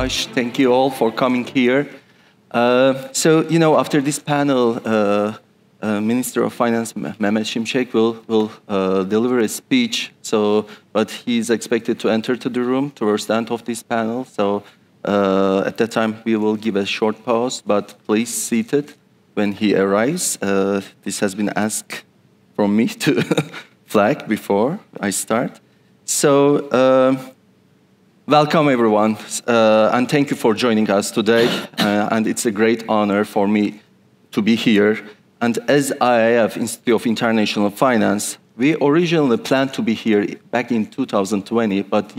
Urash. Thank you all for coming here. After this panel, Minister of Finance Mehmet Şimşek will deliver a speech. But he's expected to enter to the room towards the end of this panel. So at that time, we will give a short pause. But please seat it when he arrives. This has been asked from me to flag before I start. Welcome everyone, and thank you for joining us today. And it's a great honor for me to be here. And as IIF, Institute of International Finance, we originally planned to be here back in 2020, but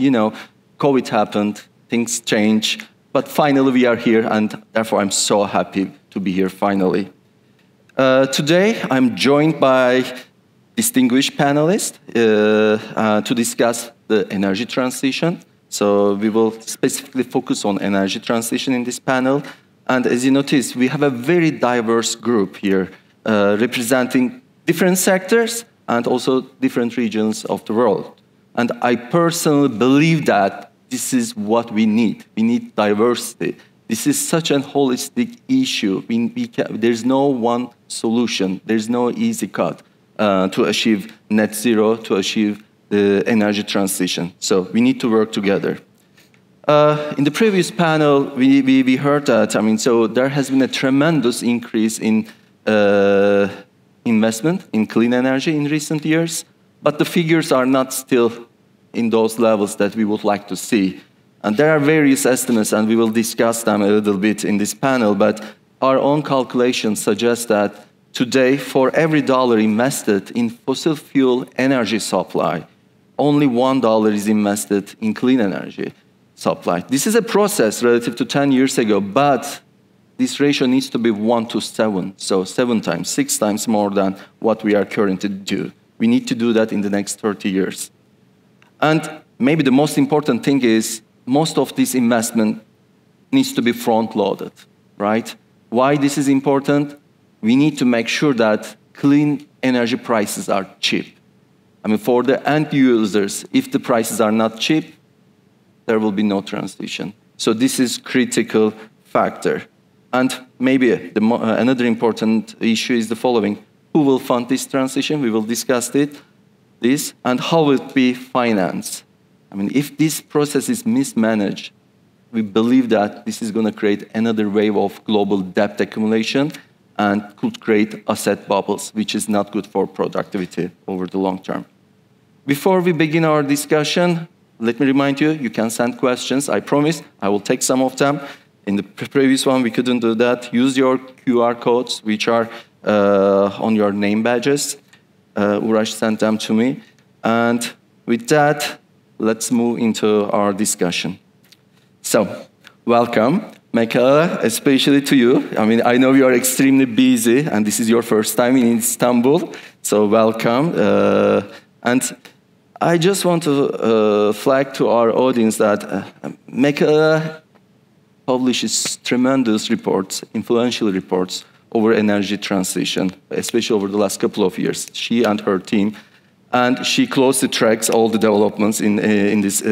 COVID happened, things changed, but finally we are here, and therefore I'm so happy to be here finally. Today I'm joined by distinguished panelists to discuss the energy transition. So we will specifically focus on energy transition in this panel. And as you notice, we have a very diverse group here representing different sectors and also different regions of the world. And I personally believe that this is what we need. We need diversity. This is such a holistic issue. There's no one solution. There's no easy cut to achieve net zero, to achieve the energy transition. So we need to work together. In the previous panel, we heard that, so there has been a tremendous increase in investment in clean energy in recent years, but the figures are not still in those levels that we would like to see. And there are various estimates, and we will discuss them a little bit in this panel, but our own calculations suggest that today, for every dollar invested in fossil fuel energy supply, only $1 is invested in clean energy supply. This is a process relative to 10 years ago, but this ratio needs to be 1 to 7, so 7 times, 6 times more than what we are currently doing. We need to do that in the next 30 years. And maybe the most important thing is most of this investment needs to be front-loaded, right? Why this is important? We need to make sure that clean energy prices are cheap. For the end users, if the prices are not cheap, there will be no transition. So this is critical factor. And maybe another important issue is the following. Who will fund this transition? We will discuss this. And how will it be financed? If this process is mismanaged, we believe that this is going to create another wave of global debt accumulation and could create asset bubbles, which is not good for productivity over the long term. Before we begin our discussion, let me remind you, you can send questions. I promise I will take some of them. In the previous one, we couldn't do that. Use your QR codes, which are on your name badges. Urash sent them to me. And with that, let's move into our discussion. So, welcome. Mekala, especially to you. I know you are extremely busy, and this is your first time in Istanbul, so welcome. And I just want to flag to our audience that Mekala publishes tremendous reports, influential reports over energy transition, especially over the last couple of years. She and her team, and she closely tracks all the developments in this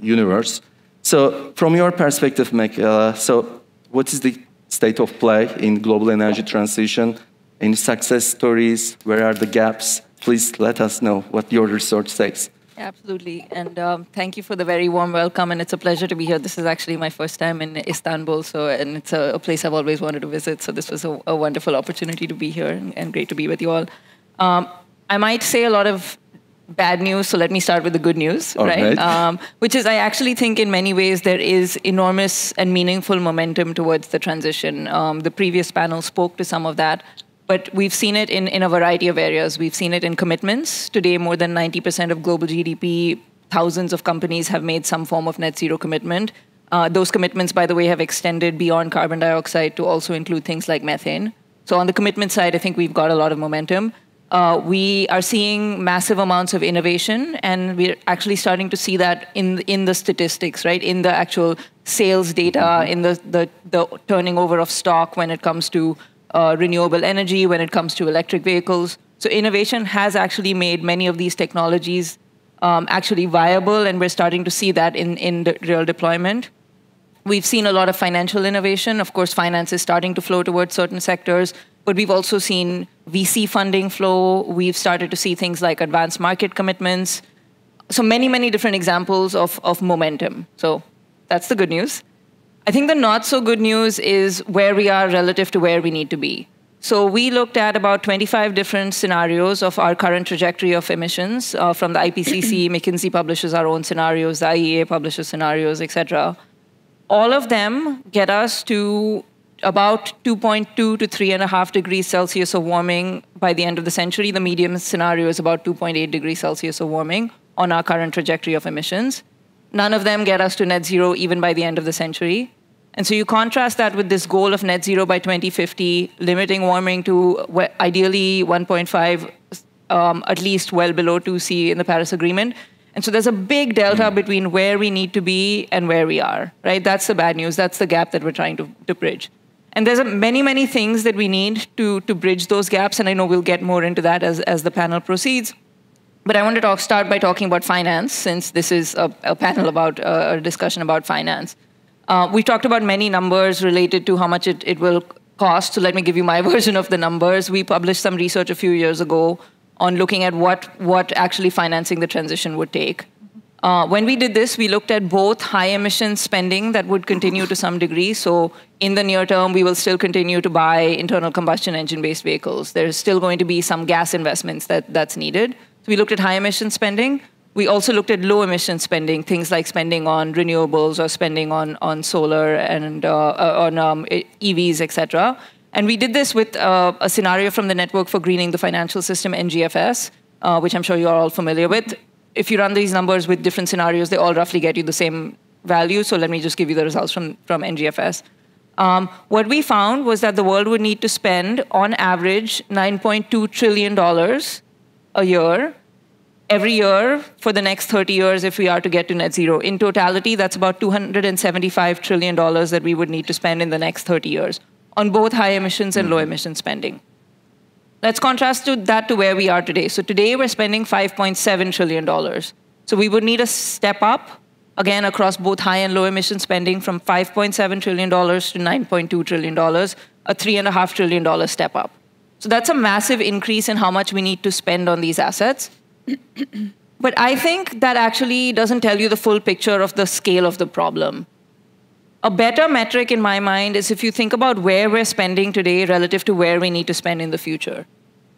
universe. So, from your perspective, Mekala, so what is the state of play in global energy transition? Any success stories? Where are the gaps? Please let us know what your research says. Absolutely, and thank you for the very warm welcome, and it's a pleasure to be here. This is actually my first time in Istanbul, and it's a place I've always wanted to visit, so this was a wonderful opportunity to be here, and great to be with you all. I might say a lot of bad news, so let me start with the good news, right? Which is, I actually think in many ways there is enormous and meaningful momentum towards the transition. The previous panel spoke to some of that, but we've seen it in a variety of areas. We've seen it in commitments. Today, more than 90% of global GDP, thousands of companies have made some form of net zero commitment. Those commitments, by the way, have extended beyond carbon dioxide to also include things like methane. So on the commitment side, I think we've got a lot of momentum. We are seeing massive amounts of innovation, and we're actually starting to see that in the statistics, right? In the actual sales data, in the turning over of stock when it comes to renewable energy, when it comes to electric vehicles. So innovation has actually made many of these technologies actually viable, and we're starting to see that in the real deployment. We've seen a lot of financial innovation. Of course, finance is starting to flow towards certain sectors, but we've also seen VC funding flow. We've started to see things like advanced market commitments. So many, many different examples of momentum. So that's the good news. I think the not so good news is where we are relative to where we need to be. So we looked at about 25 different scenarios of our current trajectory of emissions from the IPCC. McKinsey publishes our own scenarios, the IEA publishes scenarios, et cetera. All of them get us to about 2.2 to 3.5 degrees Celsius of warming by the end of the century. The medium scenario is about 2.8 degrees Celsius of warming on our current trajectory of emissions. None of them get us to net zero even by the end of the century. And so you contrast that with this goal of net zero by 2050, limiting warming to ideally 1.5, at least well below 2C in the Paris Agreement. And so there's a big delta between where we need to be and where we are, right? That's the bad news. That's the gap that we're trying to bridge. And there's many, many things that we need to bridge those gaps, and I know we'll get more into that as the panel proceeds. But I want to start by talking about finance, since this is a panel about a discussion about finance. We talked about many numbers related to how much it will cost, so let me give you my version of the numbers. We published some research a few years ago on looking at what actually financing the transition would take. When we did this, we looked at both high emission spending that would continue to some degree. So in the near term, we will still continue to buy internal combustion engine-based vehicles. There's still going to be some gas investments that's needed. So we looked at high emission spending. We also looked at low emission spending, things like spending on renewables or spending on solar and on EVs, et cetera. And we did this with a scenario from the Network for Greening the Financial System, NGFS, which I'm sure you're all familiar with. If you run these numbers with different scenarios, they all roughly get you the same value. So let me just give you the results from NGFS. What we found was that the world would need to spend, on average, $9.2 trillion a year, every year for the next 30 years if we are to get to net zero. In totality, that's about $275 trillion that we would need to spend in the next 30 years on both high emissions and low emission spending. Let's contrast that to where we are today. So today we're spending $5.7 trillion. So we would need a step up, again, across both high and low emission spending from $5.7 trillion to $9.2 trillion, a $3.5 trillion step up. So that's a massive increase in how much we need to spend on these assets. But I think that actually doesn't tell you the full picture of the scale of the problem. A better metric in my mind is if you think about where we're spending today relative to where we need to spend in the future.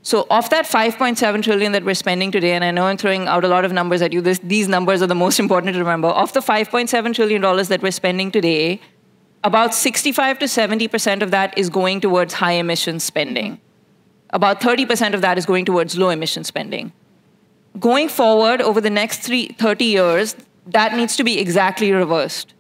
So of that 5.7 trillion that we're spending today, and I know I'm throwing out a lot of numbers at you, these numbers are the most important to remember. Of the $5.7 trillion that we're spending today, about 65 to 70% of that is going towards high emission spending. About 30% of that is going towards low emission spending. Going forward over the next 30 years, that needs to be exactly reversed.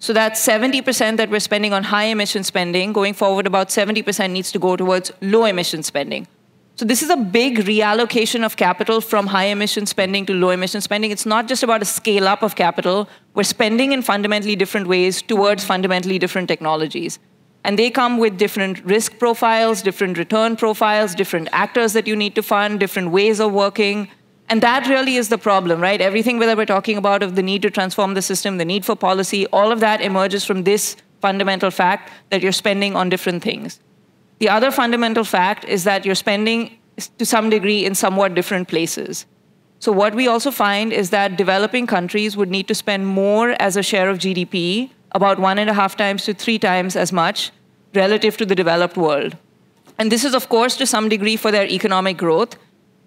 So that 70% that we're spending on high emission spending, going forward about 70% needs to go towards low emission spending. So this is a big reallocation of capital from high emission spending to low emission spending. It's not just about a scale up of capital. We're spending in fundamentally different ways towards fundamentally different technologies. And they come with different risk profiles, different return profiles, different actors that you need to fund, different ways of working. And that really is the problem, right? Everything that we're talking about of the need to transform the system, the need for policy, all of that emerges from this fundamental fact that you're spending on different things. The other fundamental fact is that you're spending to some degree in somewhat different places. So what we also find is that developing countries would need to spend more as a share of GDP, about 1.5 times to 3 times as much relative to the developed world. And this is, of course, to some degree for their economic growth,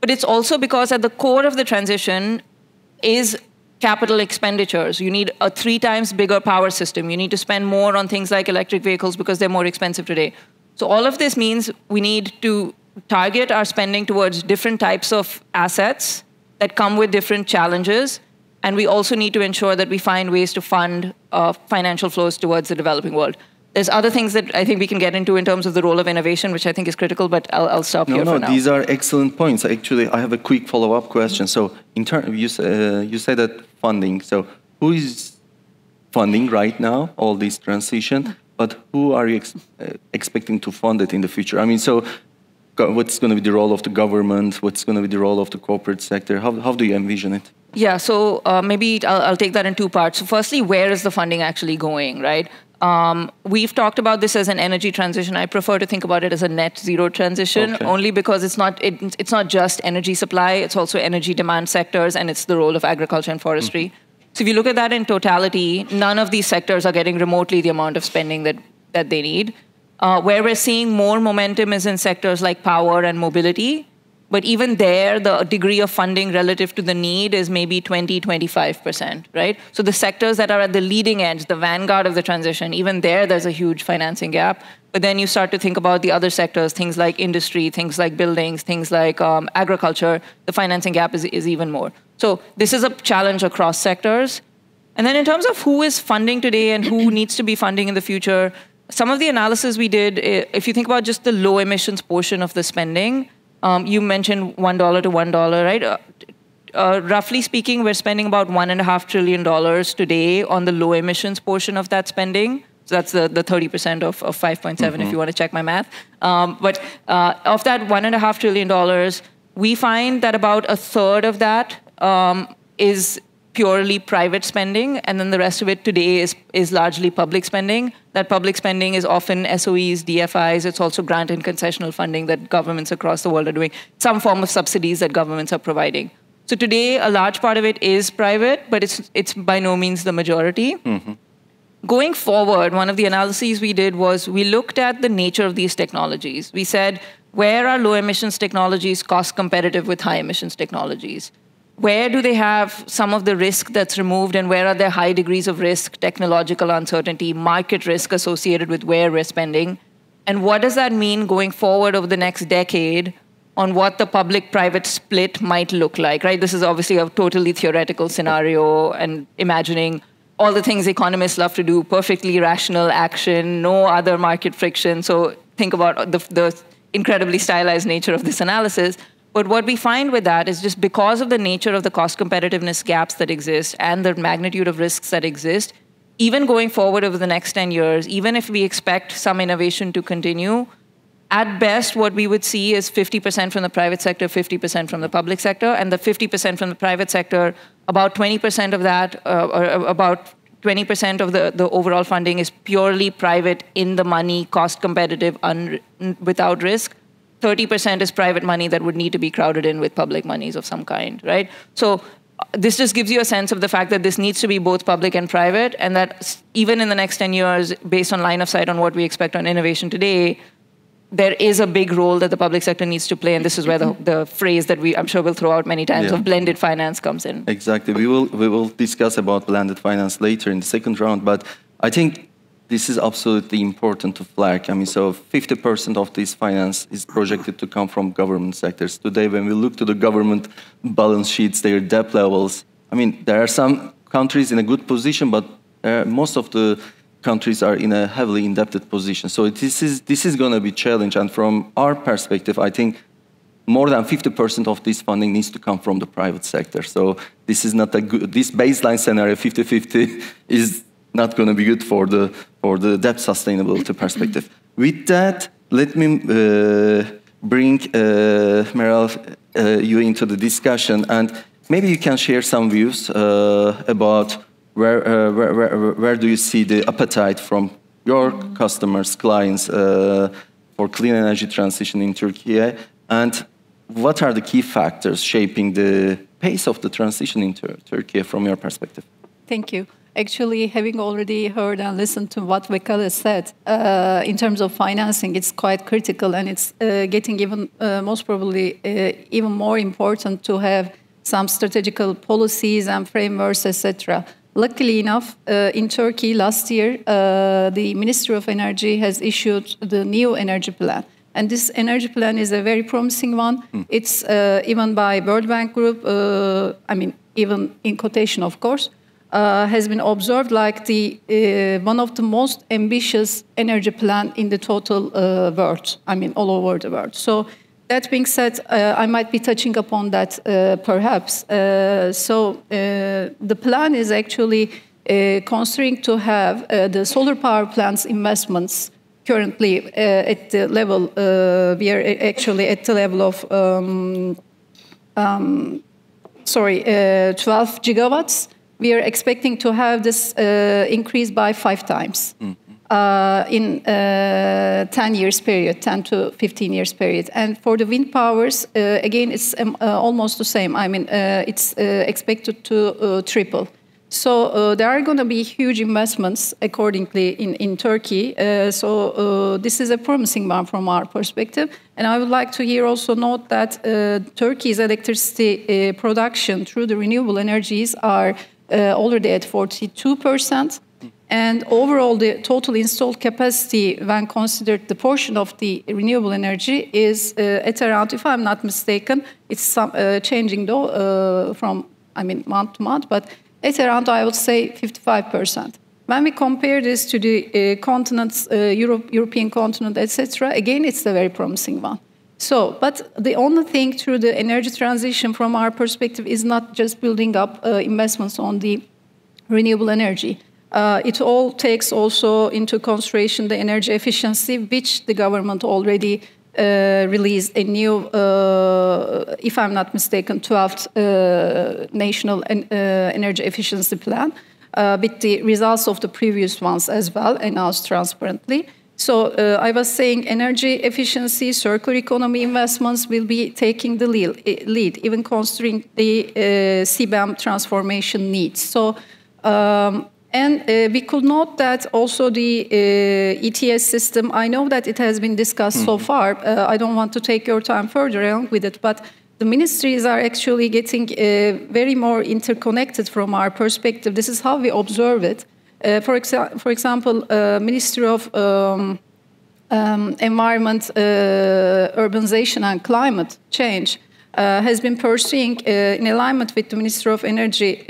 but it's also because at the core of the transition is capital expenditures. You need a 3 times bigger power system. You need to spend more on things like electric vehicles because they're more expensive today. So all of this means we need to target our spending towards different types of assets that come with different challenges. And we also need to ensure that we find ways to fund financial flows towards the developing world. There's other things that I think we can get into in terms of the role of innovation, which I think is critical, but I'll stop here for now. These are excellent points. Actually, I have a quick follow-up question. So in you say that funding. So who is funding right now, all this transition, but who are you expecting to fund it in the future? I mean, so what's going to be the role of the government? What's going to be the role of the corporate sector? How do you envision it? Yeah, so maybe I'll take that in two parts. So firstly, where is the funding actually going, right? We've talked about this as an energy transition. I prefer to think about it as a net zero transition, only because it's not just energy supply, it's also energy demand sectors, and it's the role of agriculture and forestry. So if you look at that in totality, none of these sectors are getting remotely the amount of spending that they need. Where we're seeing more momentum is in sectors like power and mobility. But even there, the degree of funding relative to the need is maybe 20, 25%, right? So the sectors that are at the leading edge, the vanguard of the transition, even there's a huge financing gap. But then you start to think about the other sectors, things like industry, things like buildings, things like agriculture, the financing gap is even more. So this is a challenge across sectors. And then in terms of who is funding today and who needs to be funding in the future, some of the analysis we did, if you think about just the low emissions portion of the spending, you mentioned $1 to $1, right? Roughly speaking, we're spending about $1.5 trillion today on the low emissions portion of that spending. So that's the 30% of 5.7, if you want to check my math. But of that $1.5 trillion, we find that about a third of that is purely private spending, and then the rest of it today is largely public spending. That public spending is often SOEs, DFIs. It's also grant and concessional funding that governments across the world are doing, some form of subsidies that governments are providing. So today, a large part of it is private, but it's by no means the majority. Going forward, one of the analyses we did was we looked at the nature of these technologies. We said, where are low emissions technologies cost competitive with high emissions technologies? Where do they have some of the risk that's removed, and where are there high degrees of risk, technological uncertainty, market risk associated with where we're spending? And what does that mean going forward over the next decade on what the public-private split might look like, right? This is obviously a totally theoretical scenario, and imagining all the things economists love to do, perfectly rational action, no other market friction. So think about the incredibly stylized nature of this analysis. But what we find with that is just because of the nature of the cost competitiveness gaps that exist and the magnitude of risks that exist, even going forward over the next 10 years, even if we expect some innovation to continue, at best what we would see is 50% from the private sector, 50% from the public sector, and the 50% from the private sector, about 20% of that, or about 20% of the overall funding is purely private, in the money, cost competitive, without risk. 30% is private money that would need to be crowded in with public monies of some kind, right? So this just gives you a sense of the fact that this needs to be both public and private, and that even in the next 10 years, based on line of sight on what we expect on innovation today, there is a big role that the public sector needs to play, and this is where the phrase that I'm sure we'll throw out many times of blended finance comes in. Exactly. We will discuss about blended finance later in the second round, but I think this is absolutely important to flag. I mean, so 50% of this finance is projected to come from government sectors. Today, when we look to the government balance sheets, their debt levels, I mean, there are some countries in a good position, but most of the countries are in a heavily indebted position. So this is going to be a challenge. And from our perspective, I think more than 50% of this funding needs to come from the private sector. So this is not a good, this baseline scenario, 50-50, is not going to be good for the debt sustainability perspective. With that, let me bring Meral you into the discussion, and maybe you can share some views about where do you see the appetite from your customers, clients, for clean energy transition in Turkey, and what are the key factors shaping the pace of the transition in Turkey from your perspective? Thank you. Actually, having already heard and listened to what Mekala said, in terms of financing, it's quite critical, and it's getting even, most probably, even more important to have some strategical policies and frameworks, etc. Luckily enough, in Turkey last year, the Ministry of Energy has issued the new energy plan. And this energy plan is a very promising one. It's even by World Bank Group, I mean, even in quotation, of course, has been observed like the one of the most ambitious energy plan in the total world. I mean, all over the world. So that being said, I might be touching upon that perhaps. The plan is actually considering to have the solar power plants investments currently at the level, we are actually at the level of 12 gigawatts, we are expecting to have this increase by 5 times in 10 years period, 10 to 15 years period. And for the wind powers, again, it's almost the same. I mean, it's expected to triple. So there are going to be huge investments accordingly in Turkey. So this is a promising one from our perspective. And I would like to here also note that Turkey's electricity production through the renewable energies are already at 42%. And overall, the total installed capacity, when considered the portion of the renewable energy, is at around, if I'm not mistaken, it's changing though from, month to month, but at around, I would say, 55%. When we compare this to the continents, European continent, etc., again, it's a very promising one. So, but the only thing through the energy transition from our perspective is not just building up investments on the renewable energy. It all takes also into consideration the energy efficiency, which the government already released a new, if I'm not mistaken, 12th National Energy Efficiency Plan, with the results of the previous ones as well, announced transparently. So I was saying energy efficiency, circular economy investments will be taking the lead, even considering the CBAM transformation needs. So, and we could note that also the ETS system, I know that it has been discussed so far. I don't want to take your time further along with it, but the ministries are actually getting very more interconnected from our perspective. This is how we observe it. For example, Ministry of Environment, Urbanization and Climate Change has been pursuing, in alignment with the Ministry of Energy,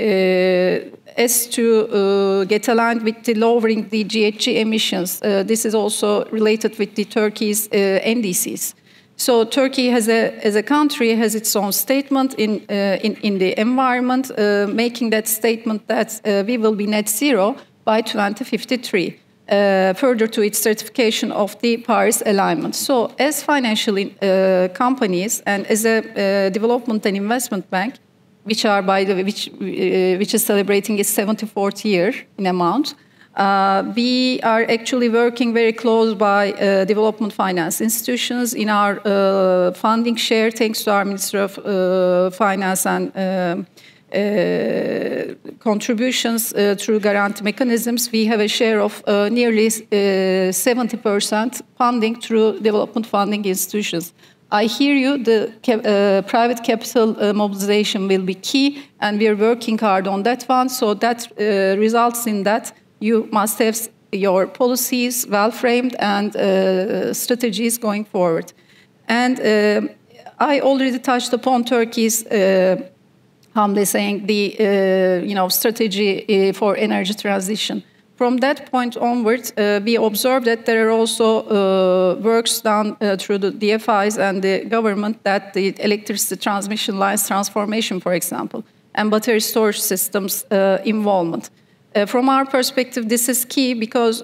as to get aligned with the lowering the GHG emissions. This is also related with the Turkey's NDCs. So Turkey as a country has its own statement in the environment, making that statement that we will be net zero by 2053, further to its certification of the Paris alignment. So as financial companies and as a development and investment bank, which are which is celebrating its 74th year in amount, we are actually working very close by development finance institutions in our funding share, thanks to our Ministry of Finance and contributions through guarantee mechanisms. We have a share of nearly 70% funding through development funding institutions. I hear you, the private capital mobilization will be key, and we are working hard on that one. So that results in that you must have your policies well-framed and strategies going forward. And I already touched upon Turkey's, humbly saying, the strategy for energy transition. From that point onwards, we observed that there are also works done through the DFIs and the government, that the electricity transmission lines transformation, for example, and battery storage systems involvement. From our perspective, this is key because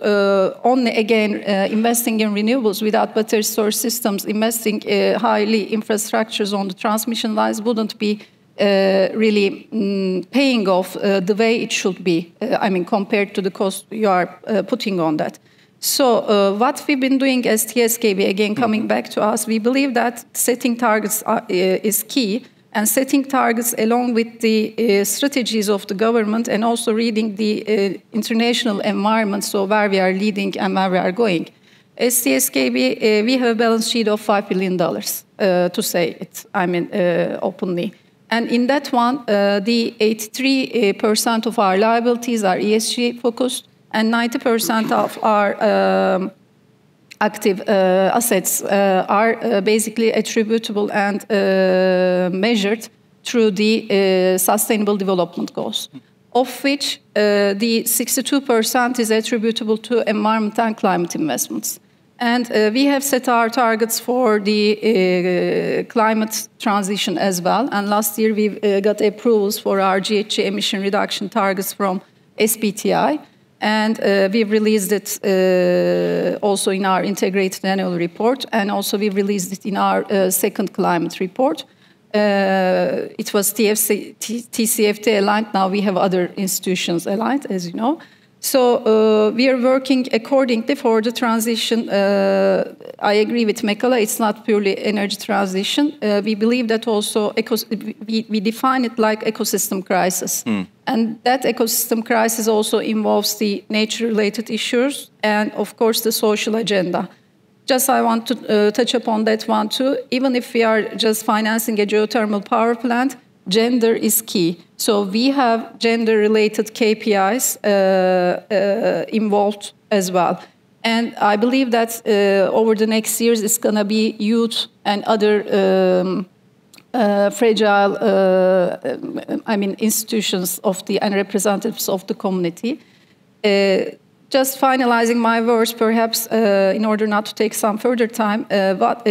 only, again, investing in renewables without battery storage systems, investing highly infrastructures on the transmission lines wouldn't be really paying off the way it should be, compared to the cost you are putting on that. So what we've been doing as TSKB, again, coming back to us, we believe that setting targets is key, and setting targets along with the strategies of the government, and also reading the international environment, so where we are leading and where we are going. As TSKB, we have a balance sheet of $5 billion, to say it, openly. And in that one, the 83% of our liabilities are ESG focused, and 90% of our active assets are basically attributable and measured through the Sustainable Development Goals, of which the 62% is attributable to environment and climate investments. And we have set our targets for the climate transition as well. And last year we got approvals for our GHG emission reduction targets from SBTi. And we've released it also in our integrated annual report. And also we've released it in our second climate report. It was TCFT aligned. Now we have other institutions aligned, as you know. So we are working accordingly for the transition. I agree with Mekala, it's not purely energy transition. We believe that also we define it like ecosystem crisis. And that ecosystem crisis also involves the nature-related issues and, of course, the social agenda. Just I want to touch upon that one too. Even if we are just financing a geothermal power plant, gender is key. So we have gender-related KPIs involved as well. And I believe that over the next years, it's going to be youth and other fragile, institutions of and representatives of the community. Just finalizing my words, perhaps, in order not to take some further time, what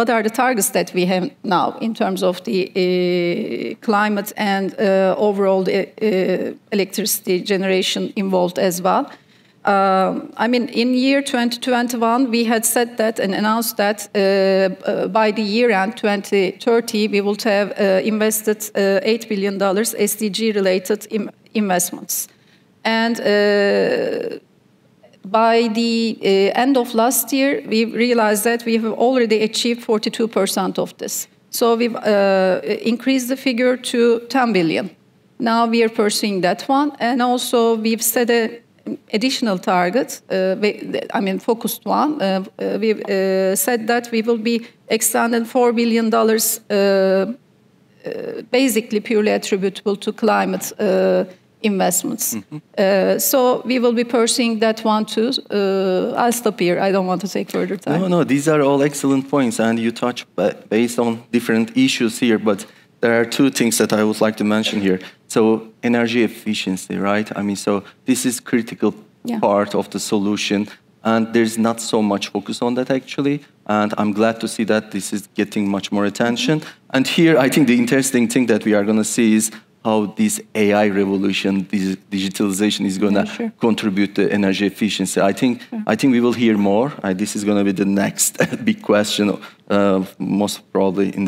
are the targets that we have now in terms of the climate and overall the electricity generation involved as well? In year 2021, we had said that and announced that by the year end 2030, we will have invested $8 billion SDG-related investments. And by the end of last year, we realized that we have already achieved 42% of this. So we've increased the figure to 10 billion. Now we are pursuing that one. And also we've set an additional target, focused one. We've said that we will be extending $4 billion basically purely attributable to climate investments. So we will be pursuing that one too. I'll stop here. I don't want to take further time. No, these are all excellent points, and you touch based on different issues here, but there are two things that I would like to mention here. So energy efficiency, right? So this is critical part of the solution, and there's not so much focus on that actually, and I'm glad to see that this is getting much more attention. And here, I think the interesting thing that we are going to see is how this AI revolution, this digitalization is going to contribute to energy efficiency. I think we will hear more. This is going to be the next big question, most probably in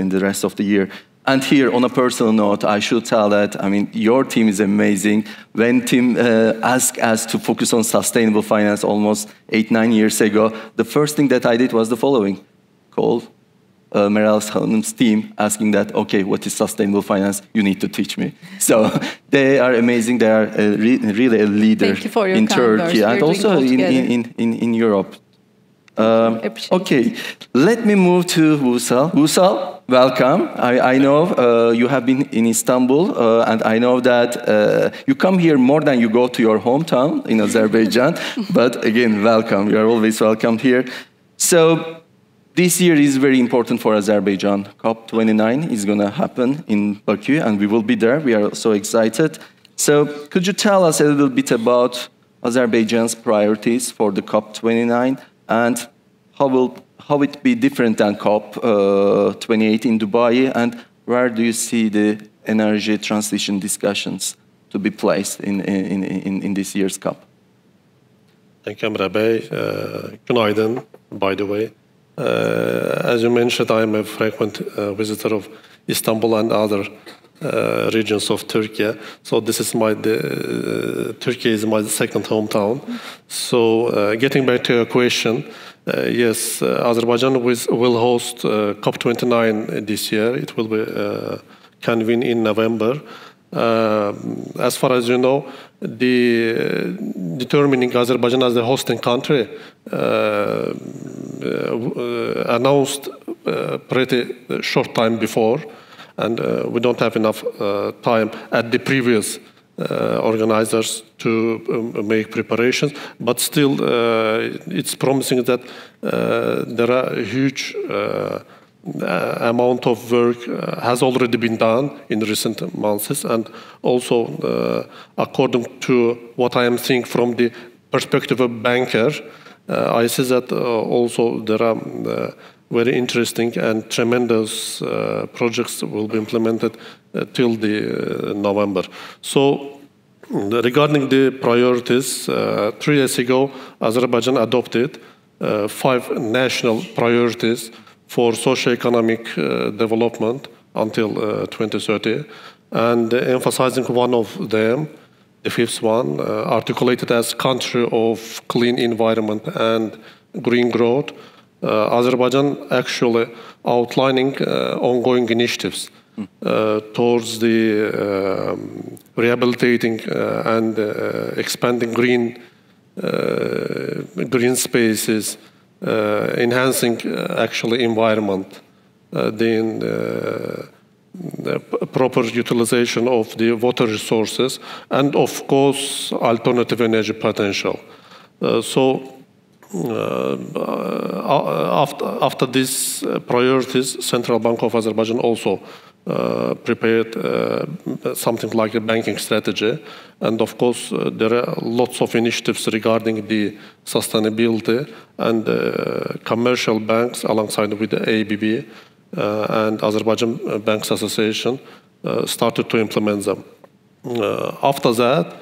the rest of the year. And here, on a personal note, I should tell that, your team is amazing. When Tim asked us to focus on sustainable finance almost 8-9 years ago, the first thing that I did was the following: called Meral's team, asking that, okay, what is sustainable finance? You need to teach me. So they are amazing. They are really a leader in Turkey and also in Europe. Okay, let me move to Vusal. Vusal, welcome. I know you have been in Istanbul, and I know that you come here more than you go to your hometown in Azerbaijan. But again, welcome. You are always welcome here. So this year is very important for Azerbaijan. COP29 is going to happen in Baku, and we will be there. We are so excited. So could you tell us a little bit about Azerbaijan's priorities for the COP29, and how it be different than COP28 in Dubai, and where do you see the energy transition discussions to be placed in this year's COP? Thank you, Emre Bey. Günaydın, by the way. As you mentioned, I am a frequent visitor of Istanbul and other regions of Turkey. So this is Turkey is my second hometown. So getting back to your question, yes, Azerbaijan will host COP29 this year. It will be convened in November. As far as you know, determining Azerbaijan as the hosting country announced pretty short time before, and we don't have enough time at the previous organizers to make preparations. But still, it's promising that there are a huge amount of work has already been done in recent months, and also according to what I am seeing from the perspective of banker, I see that also there are very interesting and tremendous projects will be implemented till the November. So regarding the priorities, 3 years ago, Azerbaijan adopted 5 national priorities for socio-economic development until 2030, and emphasizing one of them, the fifth one, articulated as country of clean environment and green growth. Azerbaijan actually outlining ongoing initiatives towards the rehabilitating and expanding green spaces, enhancing actually environment, then proper utilization of the water resources, and of course alternative energy potential. After these priorities, Central Bank of Azerbaijan also prepared something like a banking strategy. And of course, there are lots of initiatives regarding the sustainability, and commercial banks alongside with the ABB and Azerbaijan Banks Association started to implement them. After that,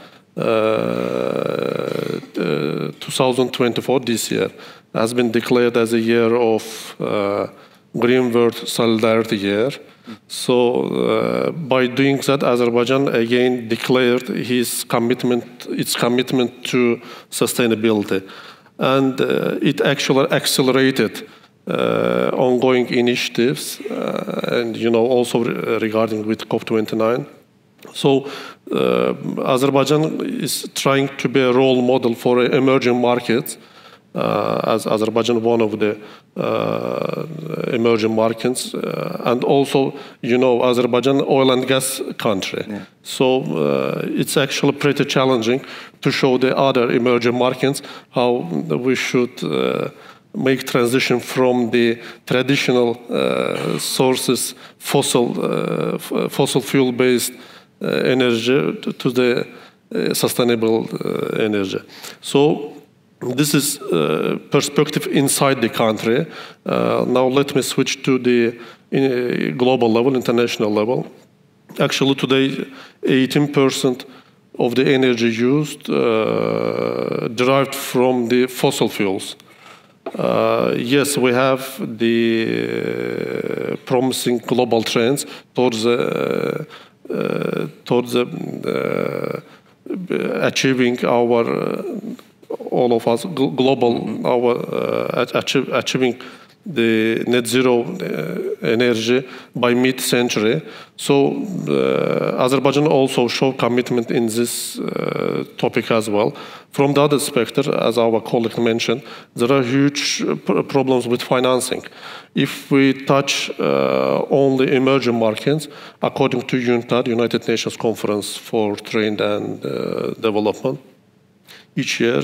2024, this year, has been declared as a year of Green World Solidarity Year. So by doing that, Azerbaijan again declared its commitment to sustainability. And it actually accelerated ongoing initiatives, and also regarding with COP29. So Azerbaijan is trying to be a role model for emerging markets, as Azerbaijan one of the emerging markets, and also Azerbaijan oil and gas country. Yeah. So it's actually pretty challenging to show the other emerging markets how we should make transition from the traditional sources, fossil fuel based energy to the sustainable energy. So this is perspective inside the country. Now let me switch to the global level, international level. Actually today, 18% of the energy used derived from the fossil fuels. Yes, we have the promising global trends towards achieving our all of us global achieving the net zero energy by mid-century. So Azerbaijan also showed commitment in this topic as well. From the other spectrum, as our colleague mentioned, there are huge problems with financing. If we touch only emerging markets, according to UNCTAD, United Nations Conference for Trade and Development, each year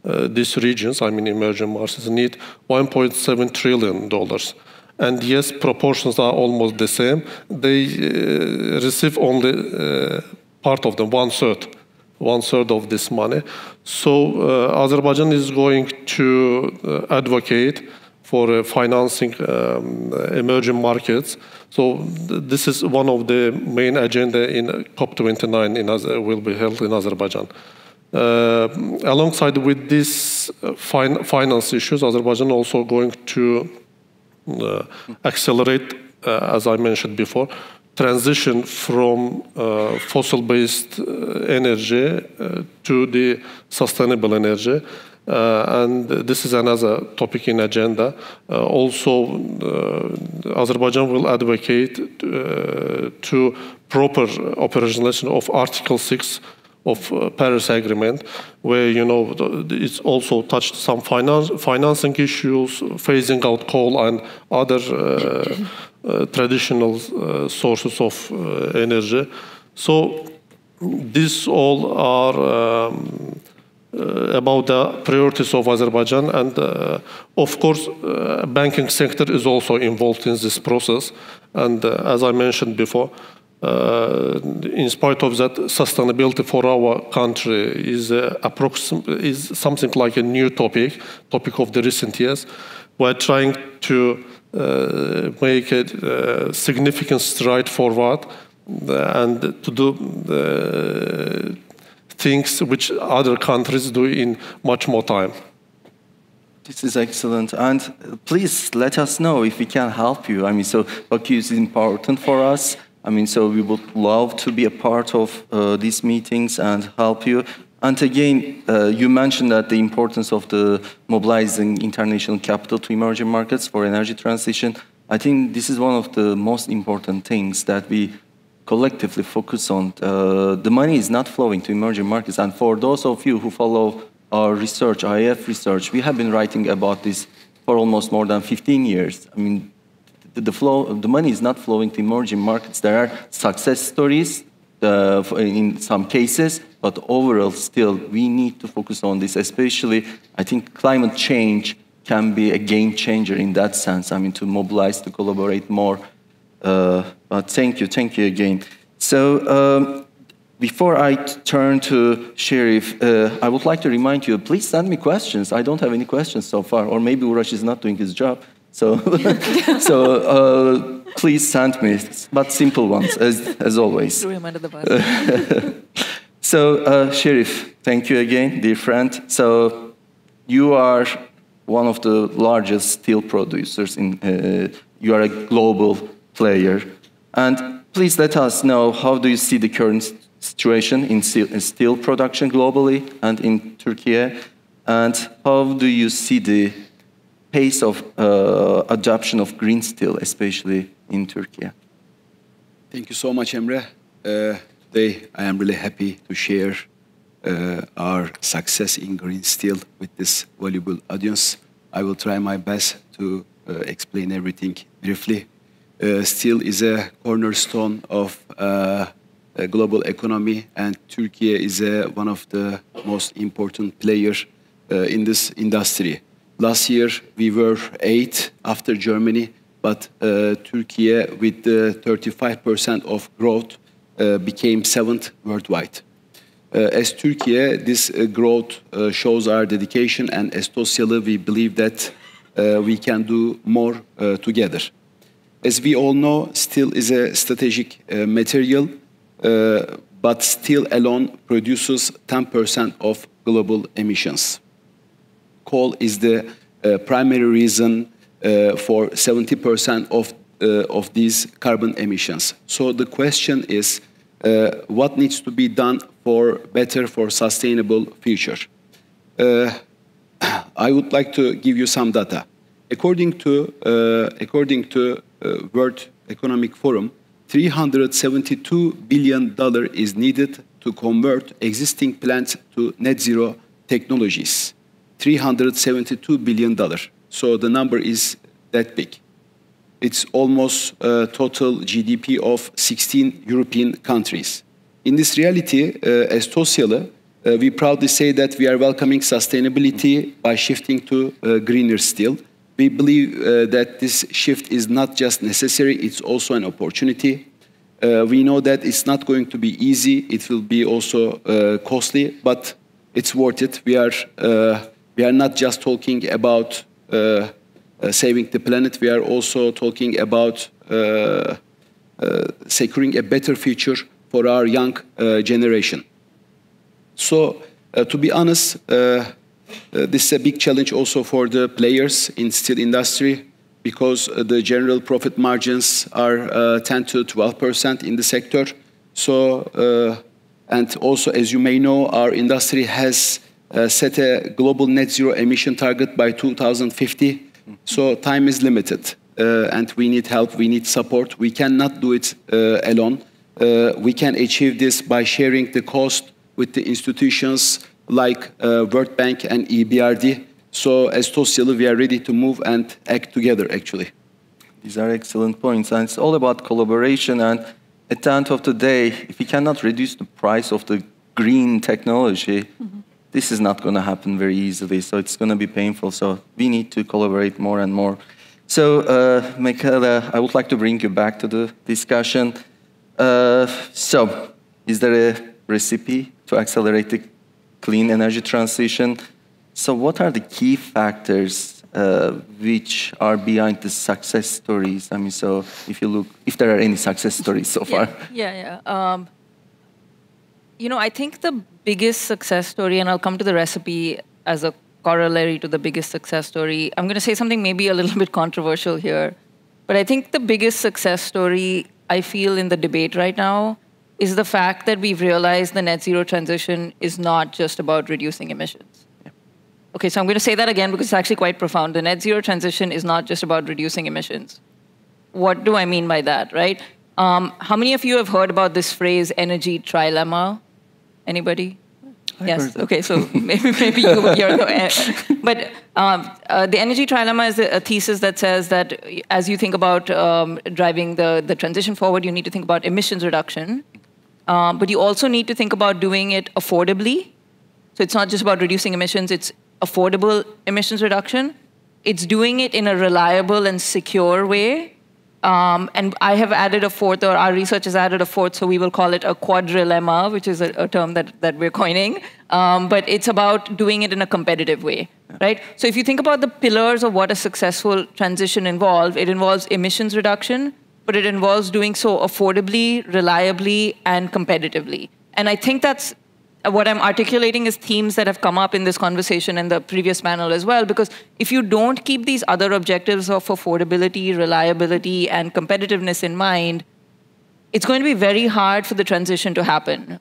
these regions, I mean emerging markets, need $1.7 trillion. And yes, proportions are almost the same. They receive only part of them, one third of this money. So Azerbaijan is going to advocate for financing emerging markets. So this is one of the main agenda in COP29 will be held in Azerbaijan. Alongside with these finance issues, Azerbaijan also going to accelerate, as I mentioned before, transition from fossil-based energy to the sustainable energy. And this is another topic in agenda. Also, Azerbaijan will advocate to proper operationalization of Article 6 of Paris Agreement, where it's also touched some financing issues, phasing out coal and other traditional sources of energy. So these all are about the priorities of Azerbaijan, and of course, banking sector is also involved in this process. And as I mentioned before, in spite of that, sustainability for our country is something like a new topic of the recent years. We're trying to make a significant stride forward and to do things which other countries do in much more time. This is excellent. And please let us know if we can help you. I mean, so Baku is important for us. I mean, so we would love to be a part of these meetings and help you. And again, you mentioned that the importance of the mobilizing international capital to emerging markets for energy transition. I think this is one of the most important things that we collectively focus on. The money is not flowing to emerging markets. And for those of you who follow our research, IIF research, we have been writing about this for almost more than 15 years. I mean, the money is not flowing to emerging markets. There are success stories in some cases, but overall, still, we need to focus on this. Especially, I think climate change can be a game changer in that sense. I mean, to mobilize, to collaborate more. But thank you again. So before I turn to Serif, I would like to remind you, please send me questions. I don't have any questions so far, or maybe Urash is not doing his job. So, please send me, but simple ones, as always. Threw him under the bus. So, Serif, thank you again, dear friend. So, you are one of the largest steel producers. You are a global player. And please let us know, how do you see the current situation in steel production globally and in Turkey? And how do you see the pace of adoption of green steel, especially in Turkey? Thank you so much, Emre. Today, I am really happy to share our success in green steel with this valuable audience. I will try my best to explain everything briefly. Steel is a cornerstone of a global economy, and Turkey is one of the most important players in this industry. Last year, we were 8th after Germany, but Turkey, with the 35% of growth, became 7th worldwide. As Turkey, this growth shows our dedication, and as Tosyalı, we believe that we can do more together. As we all know, steel is a strategic material, but steel alone produces 10% of global emissions. Coal is the primary reason for 70% of these carbon emissions. So the question is, what needs to be done for sustainable future? I would like to give you some data. According to World Economic Forum, $372 billion is needed to convert existing plants to net zero technologies. $372 billion. So the number is that big. It's almost total GDP of 16 European countries. In this reality, as Tosyalı, we proudly say that we are welcoming sustainability by shifting to greener steel. We believe that this shift is not just necessary, it's also an opportunity. We know that it's not going to be easy, it will be also costly, but it's worth it. We are not just talking about saving the planet, we are also talking about securing a better future for our young generation. So, to be honest, this is a big challenge also for the players in steel industry, because the general profit margins are 10 to 12% in the sector. So, and also, as you may know, our industry has set a global net zero emission target by 2050. So time is limited, and we need help, we need support. We cannot do it alone. We can achieve this by sharing the cost with the institutions like World Bank and EBRD. So as Tosyalı, we are ready to move and act together, actually. These are excellent points, and it's all about collaboration. And at the end of the day, if we cannot reduce the price of the green technology, this is not going to happen very easily. So it's going to be painful. So we need to collaborate more and more. So, Mekala, I would like to bring you back to the discussion. So, is there a recipe to accelerate the clean energy transition? So what are the key factors which are behind the success stories? I mean, so if you look, if there are any success stories so far. You know, I think the biggest success story, and I'll come to the recipe as a corollary to the biggest success story. I'm going to say something maybe a little bit controversial here, but I think the biggest success story I feel in the debate right now is the fact that we've realized the net zero transition is not just about reducing emissions. Yeah. Okay, so I'm going to say that again because it's actually quite profound. The net zero transition is not just about reducing emissions. What do I mean by that, right? How many of you have heard about this phrase, energy trilemma? Anybody? Yes. Okay. So maybe you're but the energy trilemma is a thesis that says that as you think about driving the transition forward, you need to think about emissions reduction, but you also need to think about doing it affordably. So it's not just about reducing emissions; it's affordable emissions reduction. It's doing it in a reliable and secure way. And I have added a fourth, or our research has added a fourth, so we will call it a quadrilemma, which is a term that we're coining. But it's about doing it in a competitive way, right? So if you think about the pillars of what a successful transition involves, it involves emissions reduction, but it involves doing so affordably, reliably, and competitively. And I think that's what I'm articulating is themes that have come up in this conversation and the previous panel as well, because if you don't keep these other objectives of affordability, reliability, and competitiveness in mind, it's going to be very hard for the transition to happen.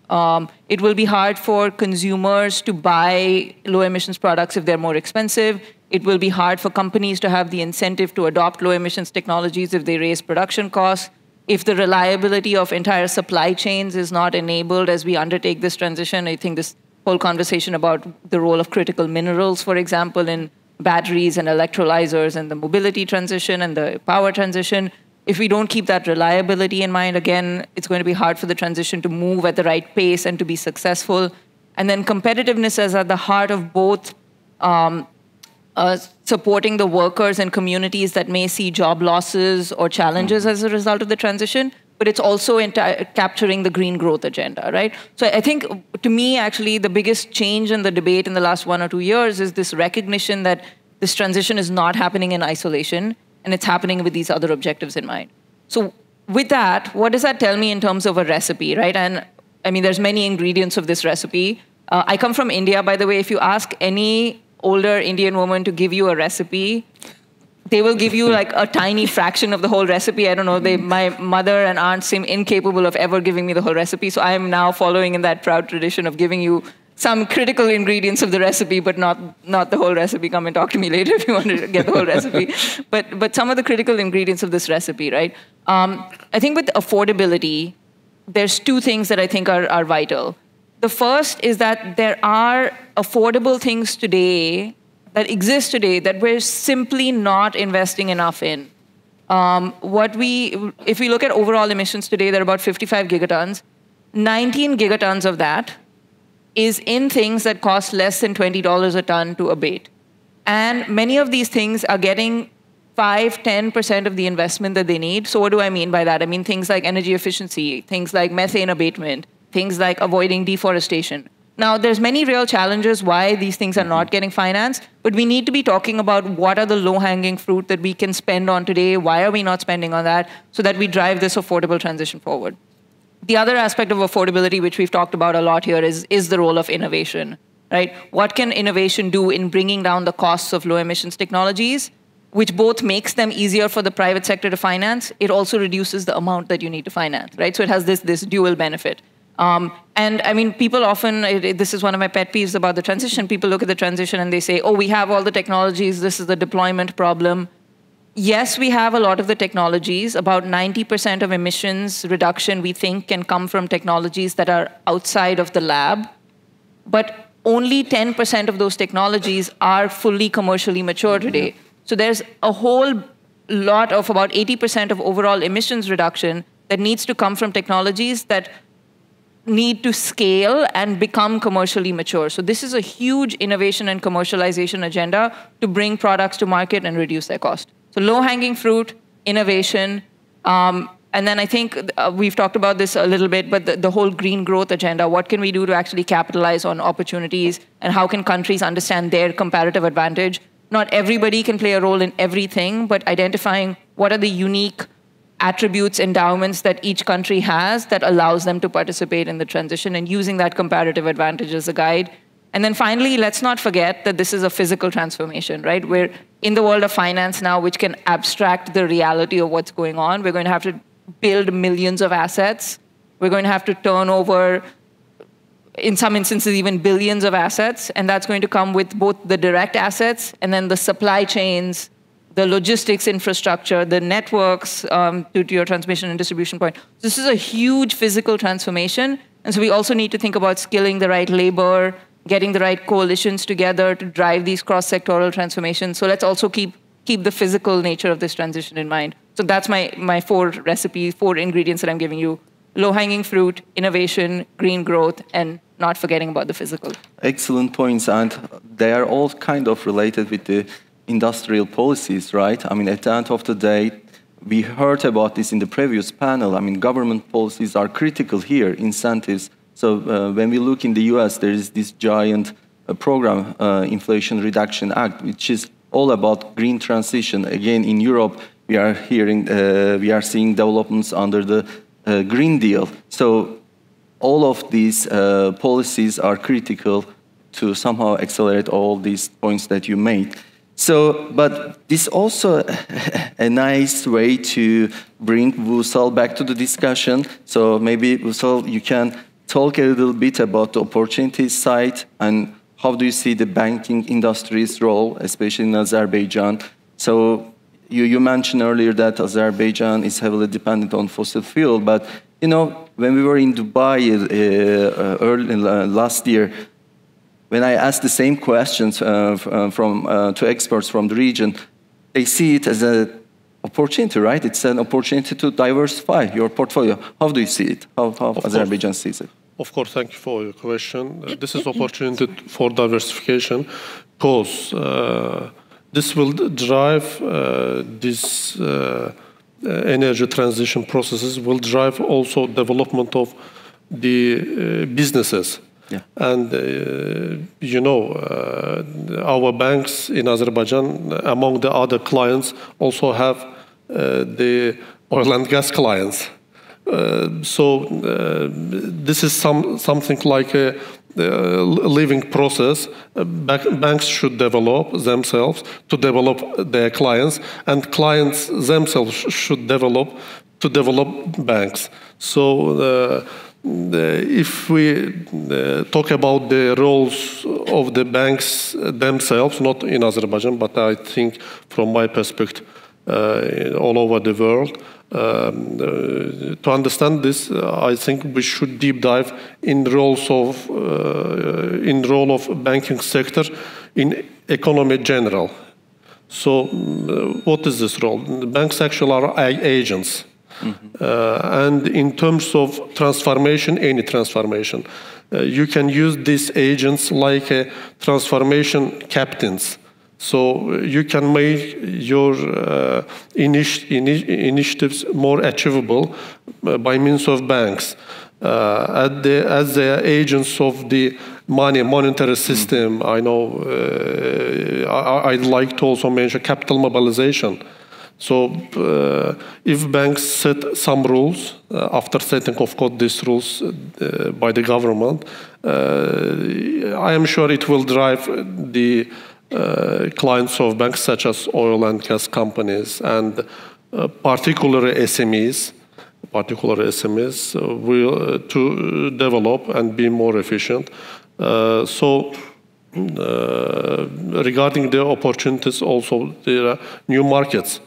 It will be hard for consumers to buy low emissions products if they're more expensive. It will be hard for companies to have the incentive to adopt low emissions technologies if they raise production costs. If the reliability of entire supply chains is not enabled as we undertake this transition, I think this whole conversation about the role of critical minerals, for example, in batteries and electrolyzers and the mobility transition and the power transition, if we don't keep that reliability in mind, again, it's going to be hard for the transition to move at the right pace and to be successful. And then competitiveness is at the heart of both supporting the workers and communities that may see job losses or challenges as a result of the transition, but it's also capturing the green growth agenda, right? So I think, to me, actually, the biggest change in the debate in the last 1 or 2 years is this recognition that this transition is not happening in isolation, and it's happening with these other objectives in mind. So with that, what does that tell me in terms of a recipe, right? And I mean, there's many ingredients of this recipe. I come from India, by the way. If you ask any older Indian woman to give you a recipe, they will give you like a tiny fraction of the whole recipe. I don't know, my mother and aunt seem incapable of ever giving me the whole recipe, so I am now following in that proud tradition of giving you some critical ingredients of the recipe, but not the whole recipe. Come and talk to me later if you want to get the whole recipe. But some of the critical ingredients of this recipe, right? I think with affordability, there's two things that I think are vital. The first is that there are affordable things today that exist today that we're simply not investing enough in. If we look at overall emissions today, they're about 55 gigatons. 19 gigatons of that is in things that cost less than $20 a ton to abate. And many of these things are getting 5–10% of the investment that they need. So what do I mean by that? I mean things like energy efficiency, things like methane abatement, things like avoiding deforestation. Now, there's many real challenges why these things are not getting financed, but we need to be talking about what are the low-hanging fruit that we can spend on today, why are we not spending on that, so that we drive this affordable transition forward. The other aspect of affordability, which we've talked about a lot here, is the role of innovation, right? What can innovation do in bringing down the costs of low-emissions technologies, which both makes them easier for the private sector to finance, it also reduces the amount that you need to finance, right? So it has this dual benefit. And I mean, people often, this is one of my pet peeves about the transition, people look at the transition and they say, oh, we have all the technologies, this is the deployment problem. Yes, we have a lot of the technologies. About 90% of emissions reduction, we think, can come from technologies that are outside of the lab. But only 10% of those technologies are fully commercially mature today. So there's a whole lot of about 80% of overall emissions reduction that needs to come from technologies that need to scale and become commercially mature. So this is a huge innovation and commercialization agenda to bring products to market and reduce their cost. So low-hanging fruit, innovation, and then I think we've talked about this a little bit, but the whole green growth agenda, what can we do to actually capitalize on opportunities, and how can countries understand their comparative advantage? Not everybody can play a role in everything, but identifying what are the unique attributes, endowments that each country has that allows them to participate in the transition, and using that comparative advantage as a guide. And then finally, let's not forget that this is a physical transformation, right? We're in the world of finance now, which can abstract the reality of what's going on. We're going to have to build millions of assets. We're going to have to turn over, in some instances, even billions of assets. And that's going to come with both the direct assets and then the supply chains, the logistics infrastructure, the networks, to your transmission and distribution point. This is a huge physical transformation. And so we also need to think about skilling the right labor, getting the right coalitions together to drive these cross-sectoral transformations. So let's also keep the physical nature of this transition in mind. So that's my 4 recipes, 4 ingredients that I'm giving you. Low-hanging fruit, innovation, green growth, and not forgetting about the physical. Excellent points, and they are all kind of related with the industrial policies, right? I mean, at the end of the day, we heard about this in the previous panel. I mean, government policies are critical here, incentives. So when we look in the US, there is this giant program, Inflation Reduction Act, which is all about green transition. Again, in Europe, we are seeing developments under the Green Deal. So all of these policies are critical to somehow accelerate all these points that you made. So, but this also a nice way to bring Vusal back to the discussion. So maybe, Vusal, you can talk a little bit about the opportunity side and how do you see the banking industry's role, especially in Azerbaijan. So you mentioned earlier that Azerbaijan is heavily dependent on fossil fuel, but you know, when we were in Dubai early last year, when I asked the same questions to experts from the region, they see it as an opportunity, right? It's an opportunity to diversify your portfolio. How do you see it? How Azerbaijan sees it? Of course, thank you for your question. This is opportunity for diversification because this will drive this energy transition processes, will drive also development of the businesses. Yeah. And, you know, our banks in Azerbaijan, among the other clients, also have the oil and gas clients. So this is something like a living process. Banks should develop themselves to develop their clients, and clients themselves should develop to develop banks. So if we talk about the roles of the banks themselves, not in Azerbaijan, but I think from my perspective all over the world, to understand this, I think we should deep dive in role of banking sector in economy general. So what is this role? The banks actually are agents. Mm-hmm. And in terms of transformation, any transformation, you can use these agents like transformation captains. So you can make your initiatives more achievable by means of banks. As they are agents of the monetary system, I know I'd like to also mention capital mobilization. So if banks set some rules, after setting, of course, these rules by the government, I am sure it will drive the clients of banks such as oil and gas companies and particular SMEs will to develop and be more efficient. So regarding the opportunities, also there are new markets.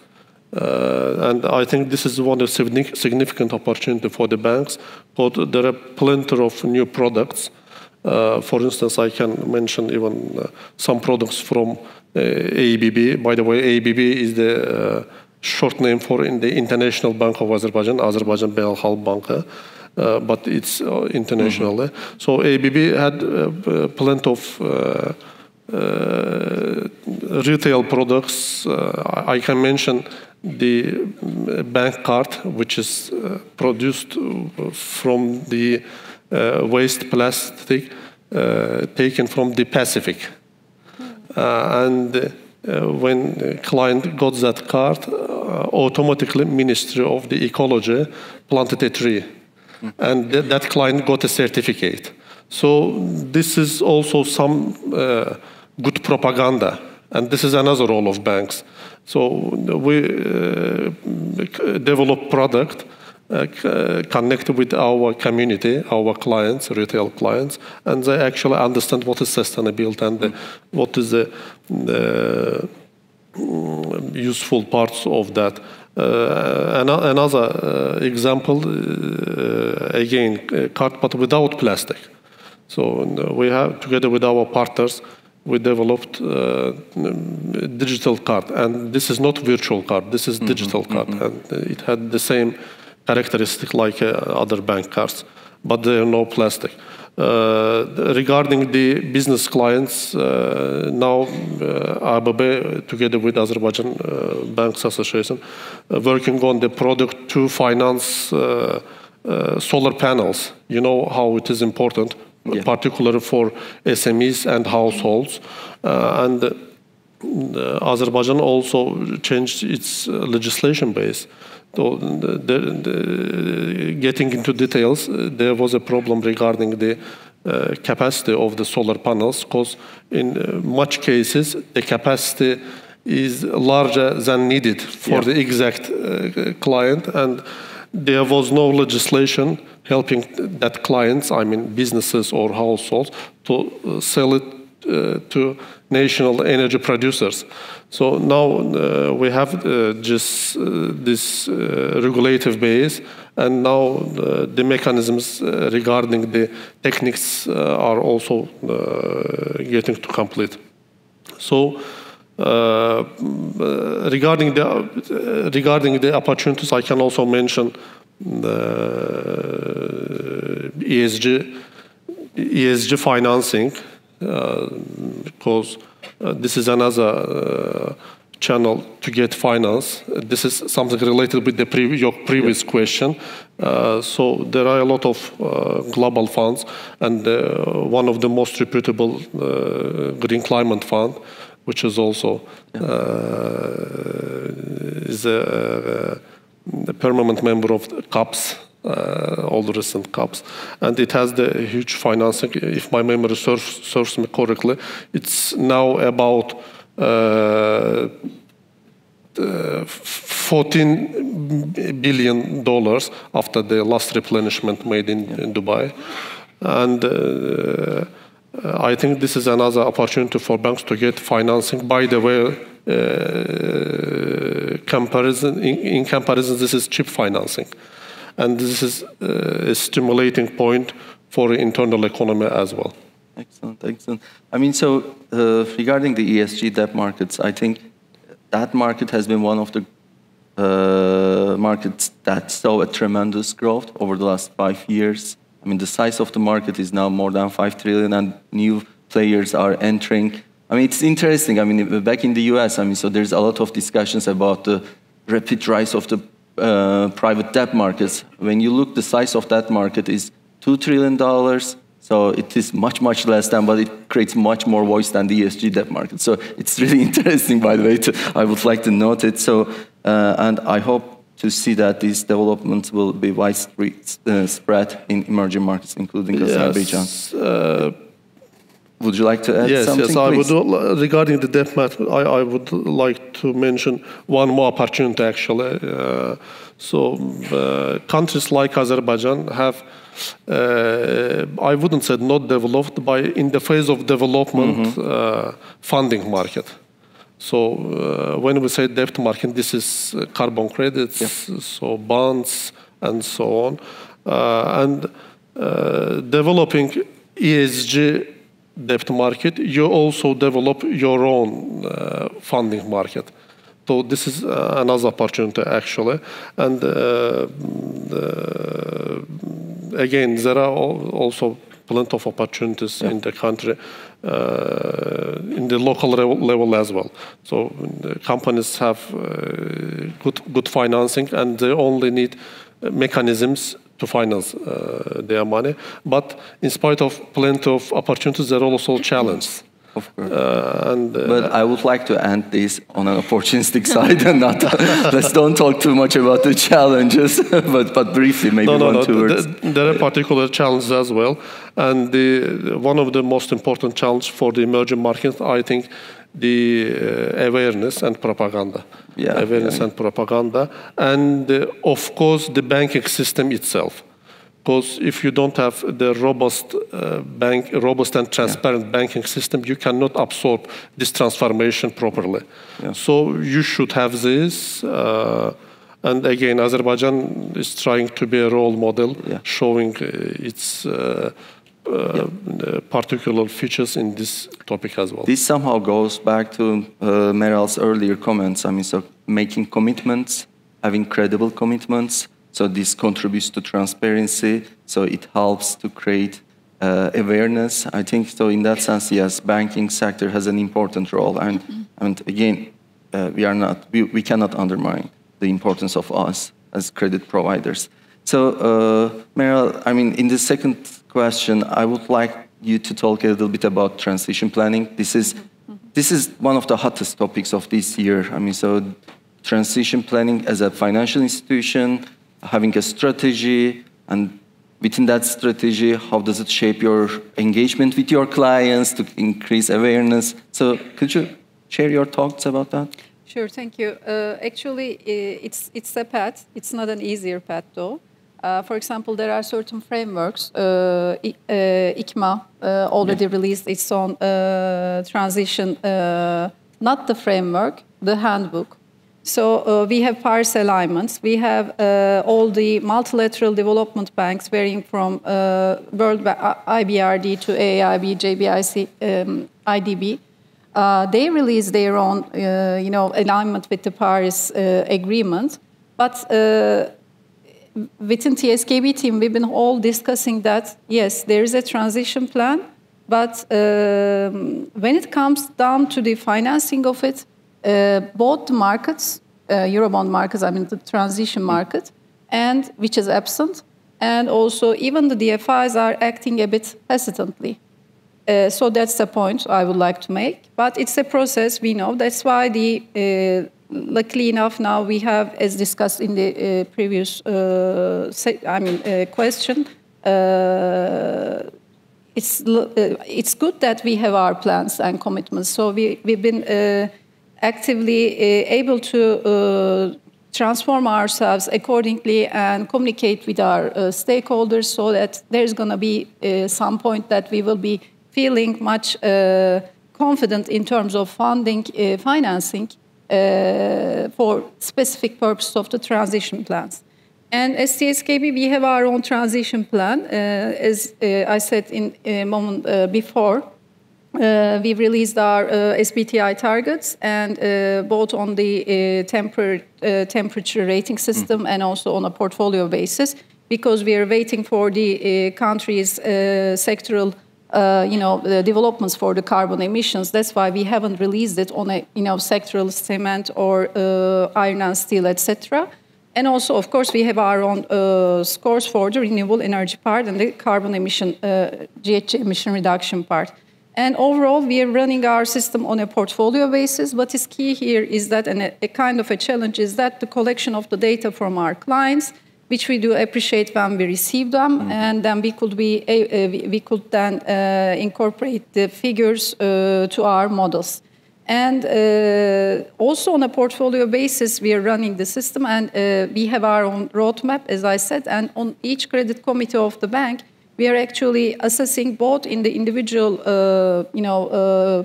And I think this is one of the significant opportunity for the banks, but there are plenty of new products. For instance, I can mention even some products from ABB. By the way, ABB is the short name for in the International Bank of Azerbaijan, Azerbaijan Beynel Banka, but it's internationally. Mm-hmm. So ABB had plenty of retail products. I can mention the bank card, which is produced from the waste plastic taken from the Pacific. And when the client got that card, automatically Ministry of the Ecology planted a tree. And that client got a certificate. So this is also some good propaganda, and this is another role of banks. So we develop product connect with our community, our clients, retail clients, and they actually understand what is sustainability and what is the useful parts of that. Another example, again, card, but without plastic. So we have, together with our partners, we developed digital card, and this is not virtual card. This is digital card, and it had the same characteristic like other bank cards, but there are no plastic. Regarding the business clients, now ABB, together with Azerbaijan Banks Association, working on the product to finance solar panels. You know how it is important, particularly for SMEs and households. And Azerbaijan also changed its legislation base. So getting into details, there was a problem regarding the capacity of the solar panels, because in much cases, the capacity is larger than needed for the exact client, and there was no legislation helping that clients, I mean businesses or households, to sell it to national energy producers. So now we have just this regulative base, and now the mechanisms regarding the techniques are also getting to complete. So regarding the opportunities, I can also mention ESG financing, because this is another channel to get finance. This is something related with your previous question. So there are a lot of global funds, and one of the most reputable Green Climate Fund, which is also is a permanent member of CAPS, all the recent CAPS, and it has the huge financing. If my memory serves me correctly, it's now about $14 billion after the last replenishment made in Dubai. And I think this is another opportunity for banks to get financing. By the way, in comparison, this is cheap financing. And this is a stimulating point for the internal economy as well. Excellent, excellent. I mean, so regarding the ESG debt markets, I think that market has been one of the markets that saw a tremendous growth over the last 5 years. I mean, the size of the market is now more than 5 trillion, and new players are entering. I mean, it's interesting. I mean, back in the US, I mean, so there's a lot of discussions about the rapid rise of the private debt markets. When you look, the size of that market is $2 trillion. So it is much, much less than, but it creates much more voice than the ESG debt market. So it's really interesting, by the way. I would like to note it. So, and I hope to see that these developments will be widespread in emerging markets, including Azerbaijan. Would you like to add something? Yes, I would. Regarding the debt market, I would like to mention one more opportunity, actually. Countries like Azerbaijan have, I wouldn't say not developed, but in the phase of development funding market. So when we say debt market, this is carbon credits, so bonds, and so on. And developing ESG debt market, you also develop your own funding market. So this is another opportunity, actually. And again, there are also plenty of opportunities in the country, in the local level as well. So companies have good financing, and they only need mechanisms to finance their money. But in spite of plenty of opportunities, there are also challenges. Of course. But I would like to end this on an opportunistic side and not. Let's don't talk too much about the challenges, but briefly, maybe two words. There are particular challenges as well, and one of the most important challenges for the emerging markets, I think, the awareness and propaganda. And propaganda, and of course the banking system itself. Because if you don't have the robust and transparent banking system, you cannot absorb this transformation properly. So you should have this. And again, Azerbaijan is trying to be a role model, showing its particular features in this topic as well. This somehow goes back to Meral's earlier comments. I mean, so making commitments, having credible commitments. So this contributes to transparency. So it helps to create awareness. I think so. In that sense, yes, banking sector has an important role. And again, we cannot undermine the importance of us as credit providers. So, Meral, I mean, in the second question, I would like you to talk a little bit about transition planning. This is one of the hottest topics of this year. I mean, so transition planning as a financial institution, having a strategy, and within that strategy, how does it shape your engagement with your clients to increase awareness? So, could you share your thoughts about that? Sure, thank you. Actually, it's a path. It's not an easier path, though. For example, there are certain frameworks. ICMA already released its own transition, not the framework, the handbook. So we have Paris alignments. We have all the multilateral development banks, varying from World IBRD to AIIB, JBIC, IDB. They release their own, alignment with the Paris Agreement. But within TSKB team, we've been all discussing that, yes, there is a transition plan, but when it comes down to the financing of it, both the markets, Eurobond markets, I mean the transition market, and which is absent, and also even the DFIs are acting a bit hesitantly. So that's the point I would like to make. But it's a process, we know. That's why luckily enough, now we have, as discussed in the previous question, it's good that we have our plans and commitments. So we've been actively able to transform ourselves accordingly and communicate with our stakeholders so that there's going to be some point that we will be feeling much confident in terms of financing for specific purposes of the transition plans. And as TSKB, we have our own transition plan. As I said in a moment before, we've released our SBTI targets, and both on the temperature rating system and also on a portfolio basis, because we are waiting for the country's sectoral developments for the carbon emissions. That's why we haven't released it on a sectoral cement or iron and steel, etc. And also, of course, we have our own scores for the renewable energy part and the carbon emission, GHG emission reduction part. And overall, we are running our system on a portfolio basis. What is key here is that, and a kind of a challenge is that the collection of the data from our clients, which we do appreciate when we receive them, and then we could then incorporate the figures to our models. And also on a portfolio basis, we are running the system, and we have our own roadmap, as I said, and on each credit committee of the bank, we are actually assessing both in the individual,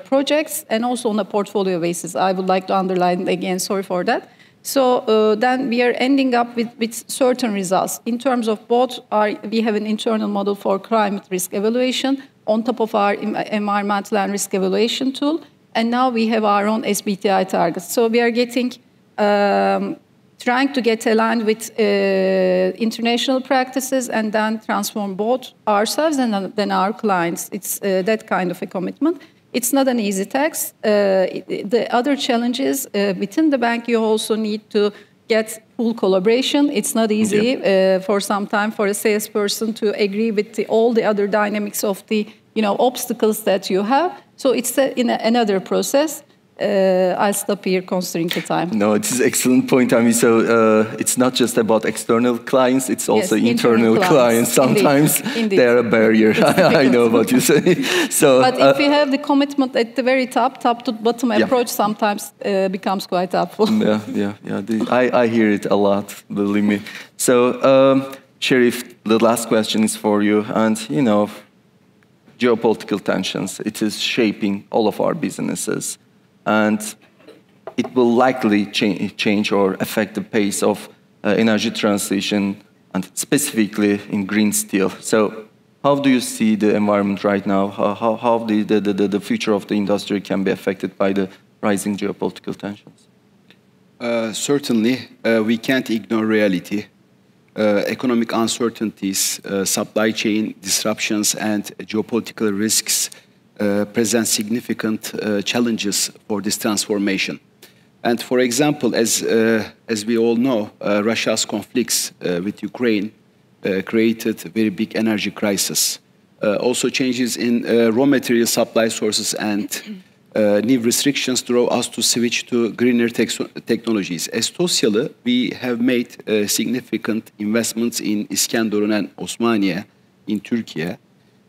projects and also on a portfolio basis. I would like to underline again, sorry for that. So then we are ending up with certain results. In terms of both, we have an internal model for climate risk evaluation on top of our environmental and risk evaluation tool. And now we have our own SBTI targets. So we are trying to get aligned with international practices and then transform both ourselves and then our clients. It's that kind of a commitment. It's not an easy task. The other challenge is within the bank, you also need to get full collaboration. It's not easy for some time for a salesperson to agree with all the other dynamics of the obstacles that you have. So it's another process. I'll stop here considering the time. No, it's an excellent point, Ami. So it's not just about external clients, it's also internal clients. Sometimes Indeed. they're a barrier. I know what you say. So, but if you have the commitment at the very top to bottom approach, sometimes becomes quite helpful. Yeah. I hear it a lot, believe me. So, Serif, the last question is for you. And, geopolitical tensions, it is shaping all of our businesses. And it will likely change or affect the pace of energy transition, and specifically in green steel. So how do you see the environment right now? How the future of the industry can be affected by the rising geopolitical tensions? Certainly, we can't ignore reality. Economic uncertainties, supply chain disruptions, and geopolitical risks present significant challenges for this transformation. And for example, as we all know, Russia's conflicts with Ukraine created a very big energy crisis. Also changes in raw material supply sources and new restrictions drove us to switch to greener technologies. As Tosyalı, we have made significant investments in İskenderun and Osmaniye in Turkey.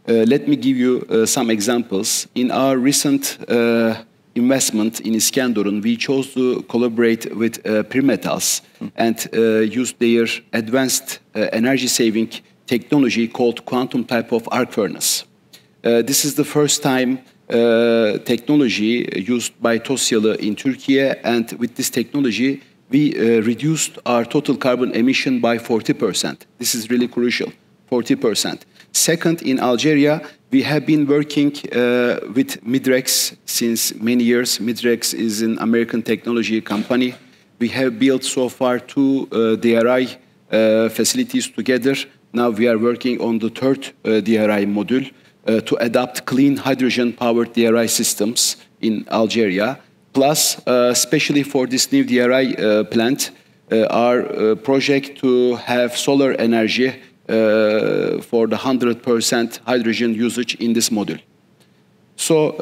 Let me give you some examples. In our recent investment in İskenderun, we chose to collaborate with Primetals and use their advanced energy-saving technology called quantum type of arc furnace. This is the first time technology used by Tosyalı in Turkey, and with this technology, we reduced our total carbon emission by 40%. This is really crucial, 40%. Second, in Algeria, we have been working with Midrex since many years. Midrex is an American technology company. We have built so far 2 DRI facilities together. Now we are working on the 3rd DRI module to adopt clean hydrogen-powered DRI systems in Algeria. Plus, especially for this new DRI plant, our project to have solar energy for the 100% hydrogen usage in this module. So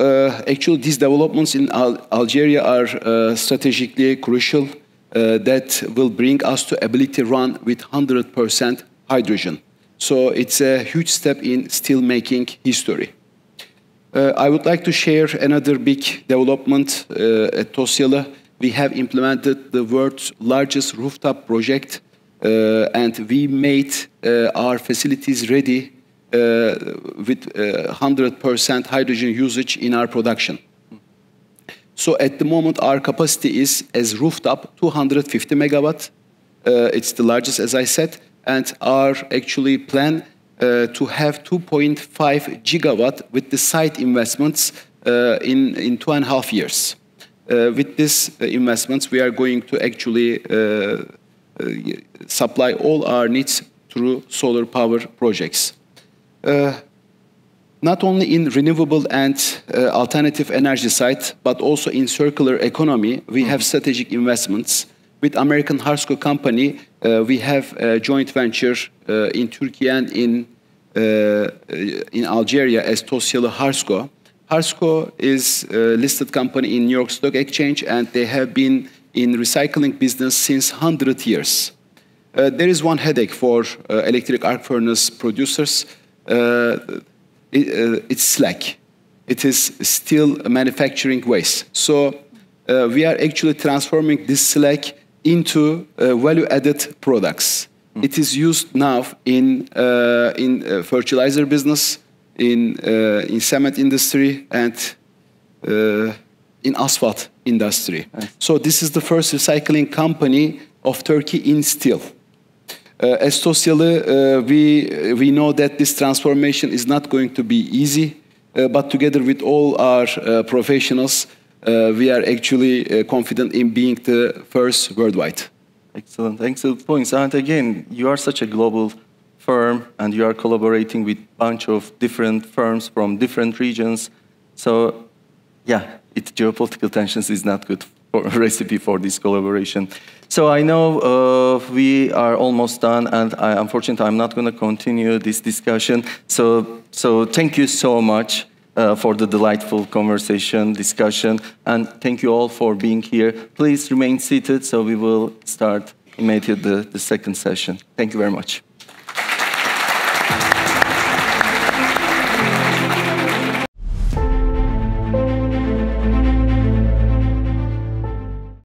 actually these developments in Algeria are strategically crucial that will bring us to ability to run with 100% hydrogen. So it's a huge step in steel-making history. I would like to share another big development at Tosyalı. We have implemented the world's largest rooftop project, and we made our facilities ready with 100% hydrogen usage in our production. So at the moment, our capacity is, as rooftop, 250 megawatt. It's the largest, as I said, and our actually plan to have 2.5 gigawatt with the site investments in 2.5 years. With these investments, we are going to actually supply all our needs through solar power projects. Not only in renewable and alternative energy side, but also in circular economy, we have strategic investments. With American Harsco company, we have a joint venture in Turkey and in Algeria as Tosyalı Harsco. Harsco is a listed company in New York Stock Exchange, and they have been in recycling business since 100 years. There is one headache for electric arc furnace producers. It's slack. It is still manufacturing waste. So we are actually transforming this slack into value-added products. It is used now in fertilizer business, in cement industry, and in asphalt industry. So this is the first recycling company of Turkey in steel. As Tosyalı, we know that this transformation is not going to be easy, but together with all our professionals, we are actually confident in being the first worldwide. Excellent, excellent points. And again, you are such a global firm, and you are collaborating with a bunch of different firms from different regions. So, yeah, geopolitical tensions is not good recipe for this collaboration. So I know we are almost done, and unfortunately I'm not going to continue this discussion. So thank you so much for the delightful conversation, discussion, and thank you all for being here. Please remain seated, so we will start immediately the second session. Thank you very much.